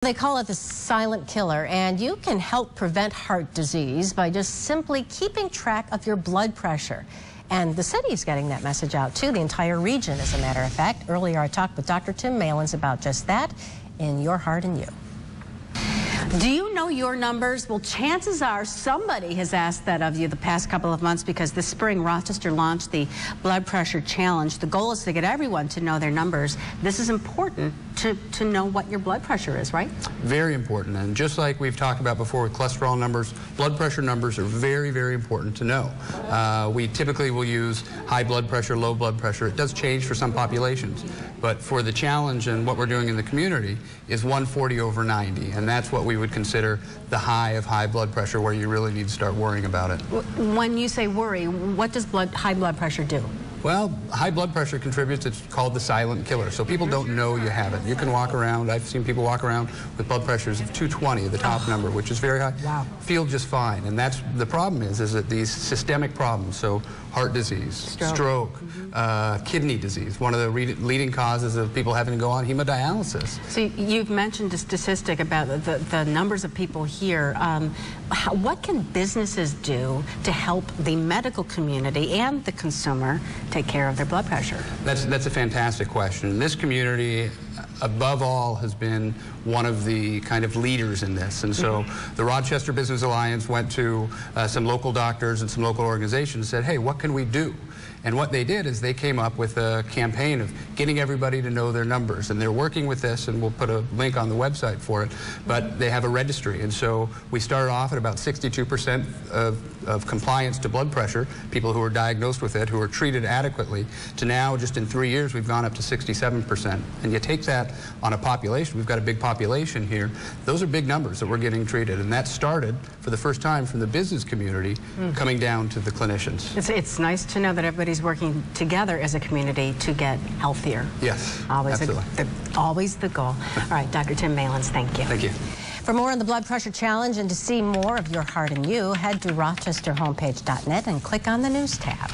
They call it the silent killer, and you can help prevent heart disease by just simply keeping track of your blood pressure. And the city's getting that message out too, the entire region, as a matter of fact. Earlier I talked with Dr. Tim Malins about just that in Your Heart and You. Do you know your numbers? Well, chances are somebody has asked that of you the past couple of months, because this spring Rochester launched the blood pressure challenge. The goal is to get everyone to know their numbers. This is important to know what your blood pressure is, right? Very important. And just like we've talked about before with cholesterol numbers, blood pressure numbers are very, very important to know. We typically will use high blood pressure, low blood pressure. It does change for some populations. But for the challenge and what we're doing in the community is 140/90. And that's what we would consider the high of high blood pressure, where you really need to start worrying about it. When you say worry, what does high blood pressure do? Well, high blood pressure contributes. It's called the silent killer. So people don't know you have it. You can walk around. I've seen people walk around with blood pressures of 220, the top number, which is very high. Wow. Feel just fine. And that's the problem is that these systemic problems, so heart disease, stroke, kidney disease, one of the leading causes of people having to go on hemodialysis. So you've mentioned a statistic about the numbers of people here. What can businesses do to help the medical community and the consumer take care of their blood pressure? That's a fantastic question. This community, above all, has been one of the kind of leaders in this. And so the Rochester Business Alliance went to some local doctors and some local organizations and said, hey, what can we do? And what they did is they came up with a campaign of getting everybody to know their numbers. And they're working with this, and we'll put a link on the website for it, but they have a registry. And so we started off at about 62% of compliance to blood pressure, people who are diagnosed with it, who are treated adequately, to now, just in 3 years, we've gone up to 67%. And you take that on a population, we've got a big population here, those are big numbers that we're getting treated. And that started, for the first time, from the business community coming down to the clinicians. It's nice to know that everybody's working together as a community to get healthier. Yes, always absolutely. Always the goal. All right, Dr. Tim Malins, thank you. Thank you. For more on the blood pressure challenge and to see more of Your Heart and You, head to rochesterhomepage.net and click on the news tab.